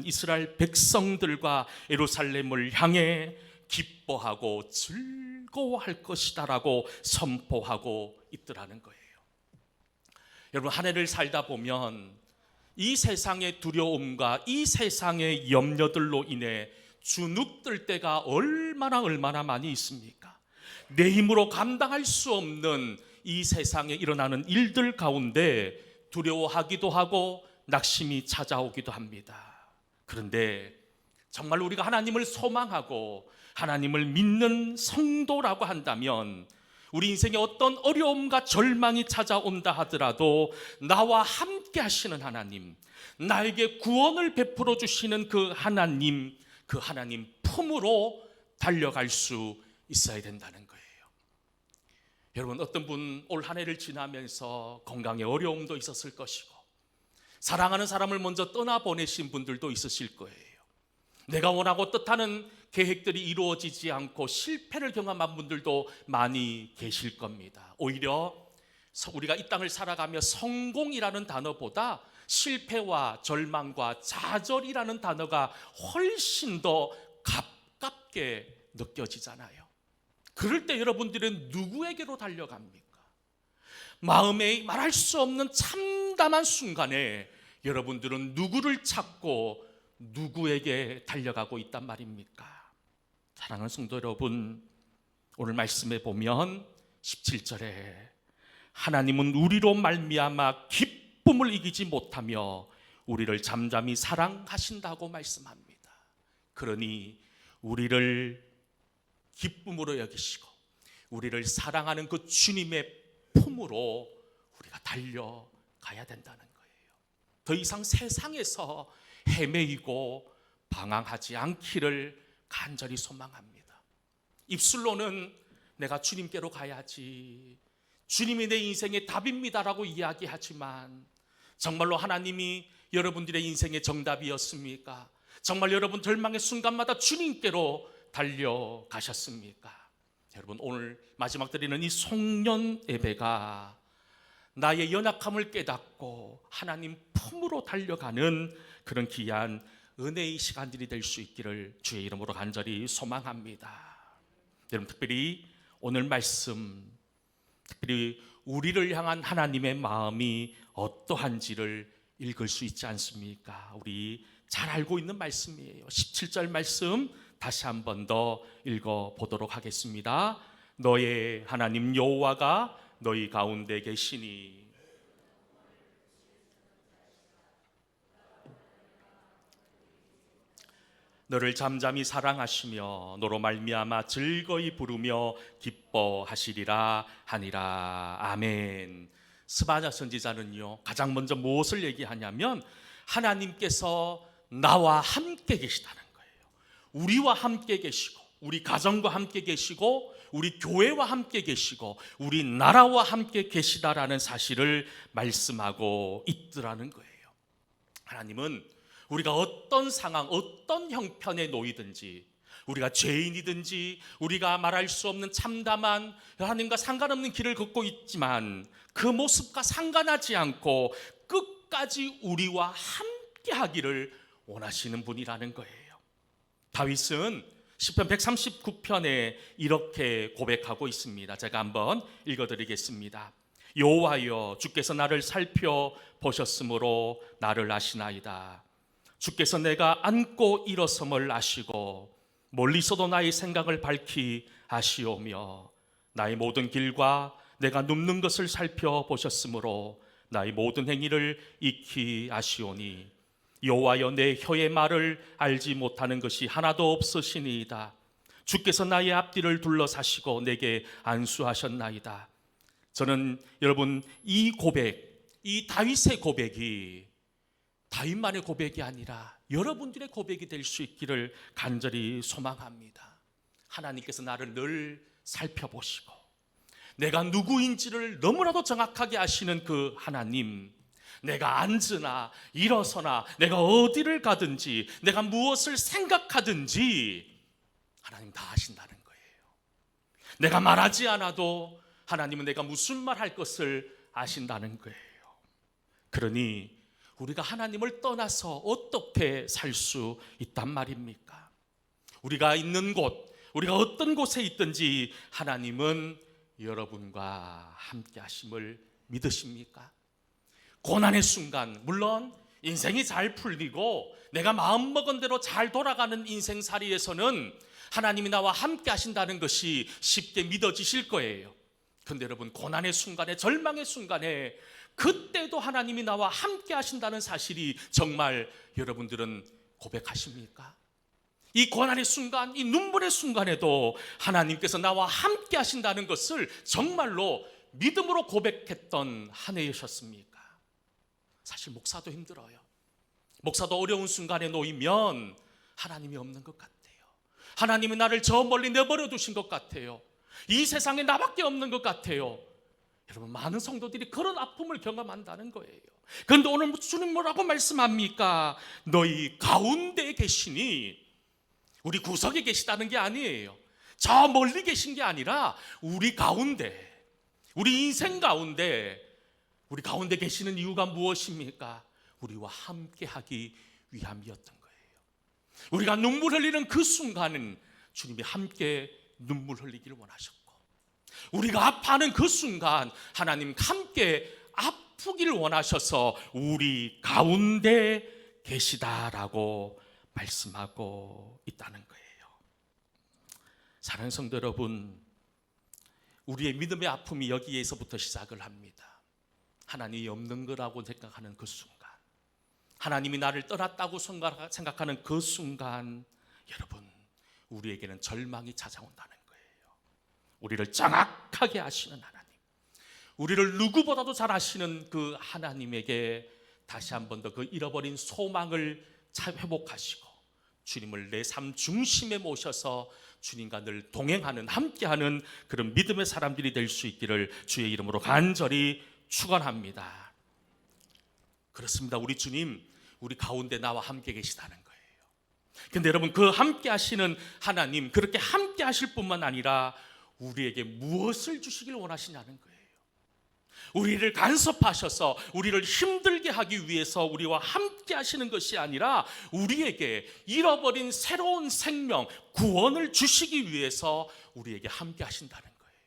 하나님은 이스라엘 백성들과 예루살렘을 향해 기뻐하고 즐거워할 것이다라고 선포하고 있더라는 거예요. 여러분, 한 해를 살다 보면 이 세상의 두려움과 이 세상의 염려들로 인해 주눅들 때가 얼마나 많이 있습니까? 내 힘으로 감당할 수 없는 이 세상에 일어나는 일들 가운데 두려워하기도 하고 낙심이 찾아오기도 합니다. 그런데 정말 우리가 하나님을 소망하고 하나님을 믿는 성도라고 한다면 우리 인생에 어떤 어려움과 절망이 찾아온다 하더라도 나와 함께 하시는 하나님, 나에게 구원을 베풀어 주시는 그 하나님 품으로 달려갈 수 있어야 된다는 거예요. 여러분, 어떤 분 올 한 해를 지나면서 건강에 어려움도 있었을 것이고 사랑하는 사람을 먼저 떠나보내신 분들도 있으실 거예요. 내가 원하고 뜻하는 계획들이 이루어지지 않고 실패를 경험한 분들도 많이 계실 겁니다. 오히려 우리가 이 땅을 살아가며 성공이라는 단어보다 실패와 절망과 좌절이라는 단어가 훨씬 더 가깝게 느껴지잖아요. 그럴 때 여러분들은 누구에게로 달려갑니까? 마음에 말할 수 없는 참담한 순간에 여러분들은 누구를 찾고 누구에게 달려가고 있단 말입니까? 사랑하는 성도 여러분, 오늘 말씀에 보면 17절에 하나님은 우리로 말미암아 기쁨을 이기지 못하며 우리를 잠잠히 사랑하신다고 말씀합니다. 그러니 우리를 기쁨으로 여기시고 우리를 사랑하는 그 주님의 품으로 우리가 달려가야 된다는 거예요. 더 이상 세상에서 헤매이고 방황하지 않기를 간절히 소망합니다. 입술로는 내가 주님께로 가야지, 주님이 내 인생의 답입니다라고 이야기하지만 정말로 하나님이 여러분들의 인생의 정답이었습니까? 정말 여러분 절망의 순간마다 주님께로 달려가셨습니까? 여러분, 오늘 마지막 드리는 이 송년 예배가 나의 연약함을 깨닫고 하나님 품으로 달려가는 그런 귀한 은혜의 시간들이 될 수 있기를 주의 이름으로 간절히 소망합니다. 여러분, 특별히 오늘 말씀, 특별히 우리를 향한 하나님의 마음이 어떠한지를 읽을 수 있지 않습니까? 우리 잘 알고 있는 말씀이에요. 17절 말씀 다시 한 번 더 읽어보도록 하겠습니다. 너의 하나님 여호와가 너희 가운데 계시니 너를 잠잠히 사랑하시며 너로 말미암아 즐거이 부르며 기뻐하시리라 하니라. 아멘. 스바냐 선지자는요, 가장 먼저 무엇을 얘기하냐면 하나님께서 나와 함께 계시다는 거예요. 우리와 함께 계시고 우리 가정과 함께 계시고 우리 교회와 함께 계시고 우리 나라와 함께 계시다라는 사실을 말씀하고 있더라는 거예요. 하나님은 우리가 어떤 상황, 어떤 형편에 놓이든지, 우리가 죄인이든지 우리가 말할 수 없는 참담한 하나님과 상관없는 길을 걷고 있지만 그 모습과 상관하지 않고 끝까지 우리와 함께 하기를 원하시는 분이라는 거예요. 다윗은 시편 139편에 이렇게 고백하고 있습니다. 제가 한번 읽어드리겠습니다. 여호와여, 주께서 나를 살펴보셨으므로 나를 아시나이다. 주께서 내가 앉고 일어섬을 아시고 멀리서도 나의 생각을 밝히 아시오며 나의 모든 길과 내가 눕는 것을 살펴보셨으므로 나의 모든 행위를 익히 아시오니 여호와여, 내 혀의 말을 알지 못하는 것이 하나도 없으시니이다. 주께서 나의 앞뒤를 둘러사시고 내게 안수하셨나이다. 저는 여러분 이 고백, 이 다윗의 고백이 다윗만의 고백이 아니라 여러분들의 고백이 될 수 있기를 간절히 소망합니다. 하나님께서 나를 늘 살펴보시고 내가 누구인지를 너무나도 정확하게 아시는 그 하나님, 내가 앉으나 일어서나 내가 어디를 가든지 내가 무엇을 생각하든지 하나님 다 아신다는 거예요. 내가 말하지 않아도 하나님은 내가 무슨 말 할 것을 아신다는 거예요. 그러니 우리가 하나님을 떠나서 어떻게 살 수 있단 말입니까? 우리가 있는 곳, 우리가 어떤 곳에 있든지 하나님은 여러분과 함께 하심을 믿으십니까? 고난의 순간, 물론 인생이 잘 풀리고 내가 마음먹은 대로 잘 돌아가는 인생살이에서는 하나님이 나와 함께 하신다는 것이 쉽게 믿어지실 거예요. 그런데 여러분, 고난의 순간에, 절망의 순간에 그때도 하나님이 나와 함께 하신다는 사실이 정말 여러분들은 고백하십니까? 이 고난의 순간, 이 눈물의 순간에도 하나님께서 나와 함께 하신다는 것을 정말로 믿음으로 고백했던 한 해이셨습니까? 사실 목사도 힘들어요. 목사도 어려운 순간에 놓이면 하나님이 없는 것 같아요. 하나님이 나를 저 멀리 내버려 두신 것 같아요. 이 세상에 나밖에 없는 것 같아요. 여러분, 많은 성도들이 그런 아픔을 경험한다는 거예요. 그런데 오늘 주님 뭐라고 말씀합니까? 너희 가운데에 계시니, 우리 구석에 계시다는 게 아니에요. 저 멀리 계신 게 아니라 우리 가운데, 우리 인생 가운데, 우리 가운데 계시는 이유가 무엇입니까? 우리와 함께 하기 위함이었던 거예요. 우리가 눈물 흘리는 그 순간은 주님이 함께 눈물 흘리기를 원하셨고, 우리가 아파하는 그 순간 하나님 함께 아프기를 원하셔서 우리 가운데 계시다라고 말씀하고 있다는 거예요. 사랑하는 성도 여러분, 우리의 믿음의 아픔이 여기에서부터 시작을 합니다. 하나님이 없는 거라고 생각하는 그 순간, 하나님이 나를 떠났다고 생각하는 그 순간, 여러분, 우리에게는 절망이 찾아온다는 거예요. 우리를 정확하게 아시는 하나님, 우리를 누구보다도 잘 아시는 그 하나님에게 다시 한 번 더 그 잃어버린 소망을 회복하시고 주님을 내 삶 중심에 모셔서 주님과 늘 동행하는, 함께하는 그런 믿음의 사람들이 될 수 있기를 주의 이름으로 간절히 축원합니다. 그렇습니다. 우리 주님, 우리 가운데 나와 함께 계시다는 거예요. 근데 여러분, 그 함께 하시는 하나님, 그렇게 함께 하실 뿐만 아니라 우리에게 무엇을 주시길 원하시냐는 거예요. 우리를 간섭하셔서 우리를 힘들게 하기 위해서 우리와 함께 하시는 것이 아니라 우리에게 잃어버린 새로운 생명, 구원을 주시기 위해서 우리에게 함께 하신다는 거예요.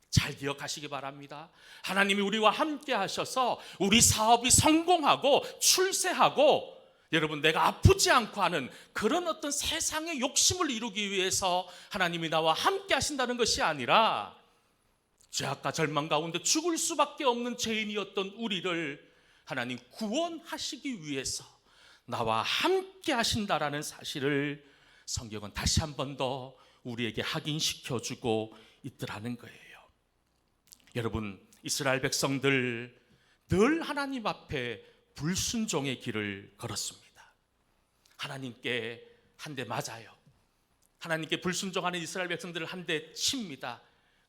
잘 기억하시기 바랍니다. 하나님이 우리와 함께 하셔서 우리 사업이 성공하고 출세하고, 여러분, 내가 아프지 않고 하는 그런 어떤 세상의 욕심을 이루기 위해서 하나님이 나와 함께 하신다는 것이 아니라, 죄악과 절망 가운데 죽을 수밖에 없는 죄인이었던 우리를 하나님 구원하시기 위해서 나와 함께 하신다라는 사실을 성경은 다시 한 번 더 우리에게 확인시켜주고 있더라는 거예요. 여러분, 이스라엘 백성들 늘 하나님 앞에 불순종의 길을 걸었습니다. 하나님께 한 대 맞아요. 하나님께 불순종하는 이스라엘 백성들을 한 대 칩니다.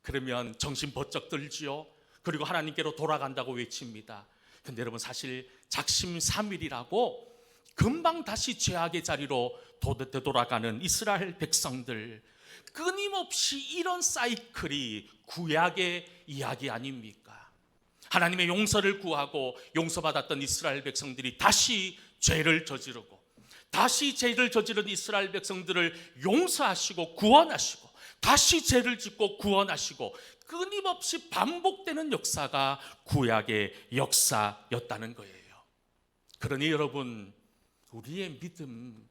그러면 정신 번쩍 들지요. 그리고 하나님께로 돌아간다고 외칩니다. 근데 여러분, 사실 작심삼일이라고 금방 다시 죄악의 자리로 되돌아가는 이스라엘 백성들, 끊임없이 이런 사이클이 구약의 이야기 아닙니까? 하나님의 용서를 구하고 용서받았던 이스라엘 백성들이 다시 죄를 저지르고, 다시 죄를 저지른 이스라엘 백성들을 용서하시고 구원하시고, 다시 죄를 짓고 구원하시고, 끊임없이 반복되는 역사가 구약의 역사였다는 거예요. 그러니 여러분, 우리의 믿음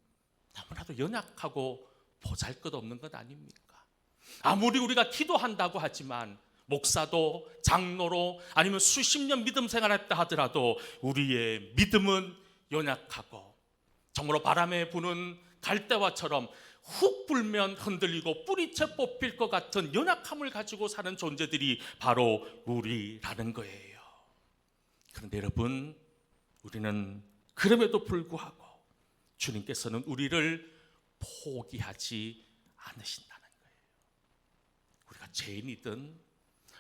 너무나도 연약하고 보잘것없는 것 아닙니까? 아무리 우리가 기도한다고 하지만, 목사도 장로로 아니면 수십 년 믿음 생활했다 하더라도 우리의 믿음은 연약하고, 정말로 바람에 부는 갈대와처럼 훅 불면 흔들리고 뿌리채 뽑힐 것 같은 연약함을 가지고 사는 존재들이 바로 우리라는 거예요. 그런데 여러분, 우리는 그럼에도 불구하고 주님께서는 우리를 포기하지 않으신다는 거예요. 우리가 죄인이든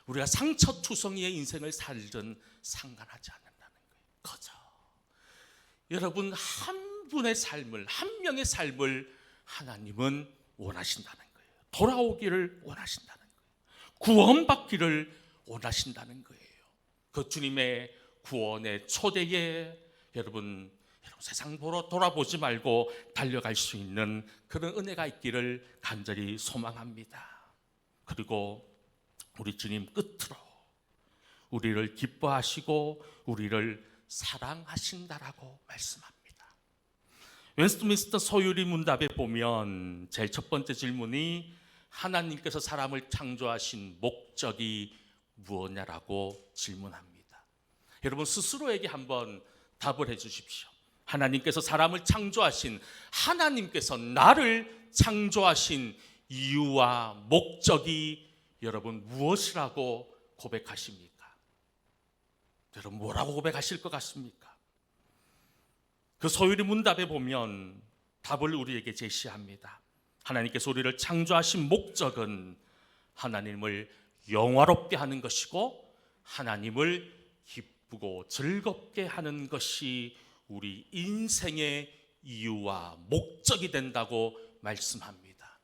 우리가 상처투성이의 인생을 살든 상관하지 않는다는 거예요. 그저 여러분, 한 분의 삶을, 한 명의 삶을 하나님은 원하신다는 거예요. 돌아오기를 원하신다는 거예요. 구원받기를 원하신다는 거예요. 그 주님의 구원의 초대에 여러분 세상 보러 돌아보지 말고 달려갈 수 있는 그런 은혜가 있기를 간절히 소망합니다. 그리고 우리 주님 끝으로 우리를 기뻐하시고 우리를 사랑하신다라고 말씀합니다. 웨스트민스터 소유리 문답에 보면 제일 첫 번째 질문이 하나님께서 사람을 창조하신 목적이 무엇냐라고 질문합니다. 여러분 스스로에게 한번 답을 해 주십시오. 하나님께서 사람을 창조하신, 하나님께서 나를 창조하신 이유와 목적이 여러분 무엇이라고 고백하십니까? 여러분 뭐라고 고백하실 것 같습니까? 그 소유리 문답에 보면 답을 우리에게 제시합니다. 하나님께서 우리를 창조하신 목적은 하나님을 영화롭게 하는 것이고 하나님을 기쁘고 즐겁게 하는 것이 우리 인생의 이유와 목적이 된다고 말씀합니다.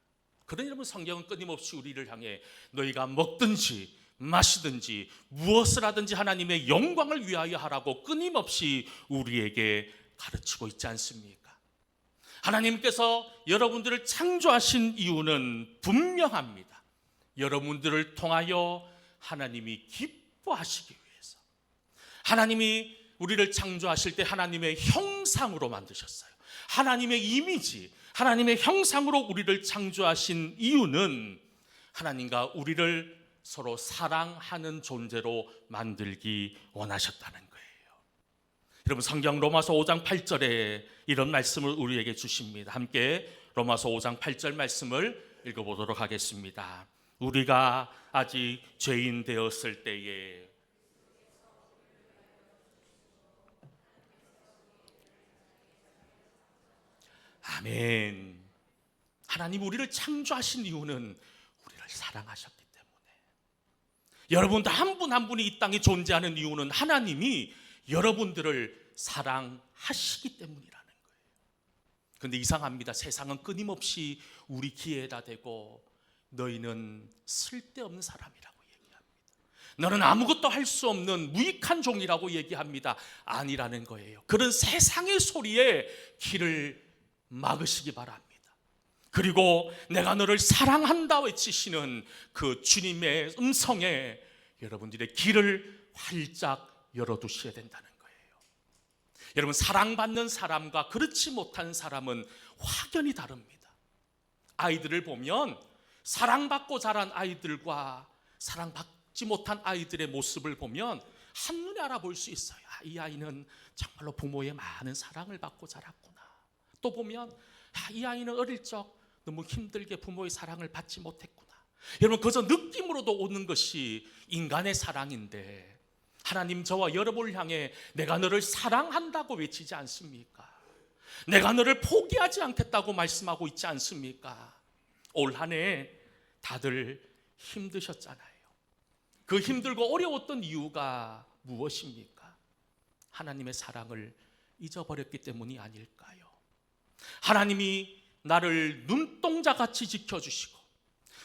그러니 여러분 성경은 끊임없이 우리를 향해 너희가 먹든지 마시든지 무엇을 하든지 하나님의 영광을 위하여 하라고 끊임없이 우리에게 가르치고 있지 않습니까? 하나님께서 여러분들을 창조하신 이유는 분명합니다. 여러분들을 통하여 하나님이 기뻐하시기 위해서. 하나님이 우리를 창조하실 때 하나님의 형상으로 만드셨어요. 하나님의 이미지, 하나님의 형상으로 우리를 창조하신 이유는 하나님과 우리를 서로 사랑하는 존재로 만들기 원하셨다는 거예요. 여러분 성경 로마서 5장 8절에 이런 말씀을 우리에게 주십니다. 함께 로마서 5장 8절 말씀을 읽어보도록 하겠습니다. 우리가 아직 죄인 되었을 때에 아멘. 하나님 우리를 창조하신 이유는 우리를 사랑하셨기 때문에. 여러분도 한 분 한 분이 이 땅에 존재하는 이유는 하나님이 여러분들을 사랑하시기 때문이라는 거예요. 그런데 이상합니다. 세상은 끊임없이 우리 귀에다 대고 너희는 쓸데없는 사람이라고 얘기합니다. 너는 아무것도 할 수 없는 무익한 종이라고 얘기합니다. 아니라는 거예요. 그런 세상의 소리에 귀를 막으시기 바랍니다. 그리고 내가 너를 사랑한다 외치시는 그 주님의 음성에 여러분들의 귀를 활짝 열어두셔야 된다는 거예요. 여러분 사랑받는 사람과 그렇지 못한 사람은 확연히 다릅니다. 아이들을 보면 사랑받고 자란 아이들과 사랑받지 못한 아이들의 모습을 보면 한눈에 알아볼 수 있어요. 이 아이는 정말로 부모의 많은 사랑을 받고 자랐구나. 또 보면 이 아이는 어릴 적 너무 힘들게 부모의 사랑을 받지 못했구나. 여러분 그저 느낌으로도 오는 것이 인간의 사랑인데 하나님 저와 여러분을 향해 내가 너를 사랑한다고 외치지 않습니까? 내가 너를 포기하지 않겠다고 말씀하고 있지 않습니까? 올 한 해 다들 힘드셨잖아요. 그 힘들고 어려웠던 이유가 무엇입니까? 하나님의 사랑을 잊어버렸기 때문이 아닐까요? 하나님이 나를 눈동자같이 지켜주시고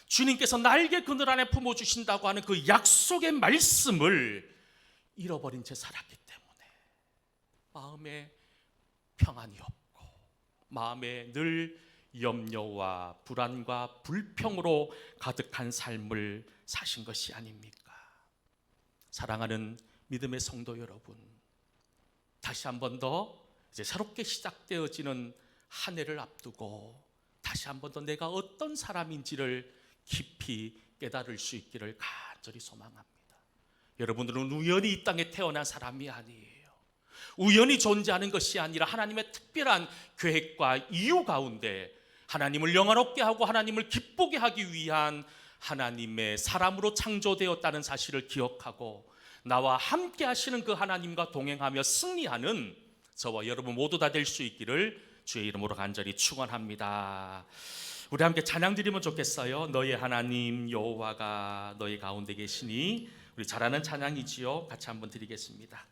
주님께서 날개 그늘 안에 품어주신다고 하는 그 약속의 말씀을 잃어버린 채 살았기 때문에 마음에 평안이 없고 마음에 늘 염려와 불안과 불평으로 가득한 삶을 사신 것이 아닙니까? 사랑하는 믿음의 성도 여러분, 다시 한 번 더 이제 새롭게 시작되어지는 한 해를 앞두고 다시 한 번 더 내가 어떤 사람인지를 깊이 깨달을 수 있기를 간절히 소망합니다. 여러분들은 우연히 이 땅에 태어난 사람이 아니에요. 우연히 존재하는 것이 아니라 하나님의 특별한 계획과 이유 가운데 하나님을 영화롭게 하고 하나님을 기쁘게 하기 위한 하나님의 사람으로 창조되었다는 사실을 기억하고 나와 함께 하시는 그 하나님과 동행하며 승리하는 저와 여러분 모두 다 될 수 있기를 주의 이름으로 간절히 축원합니다. 우리 함께 찬양 드리면 좋겠어요. 너의 하나님 여호와가 너희 가운데 계시니. 우리 잘 아는 찬양이지요. 같이 한번 드리겠습니다.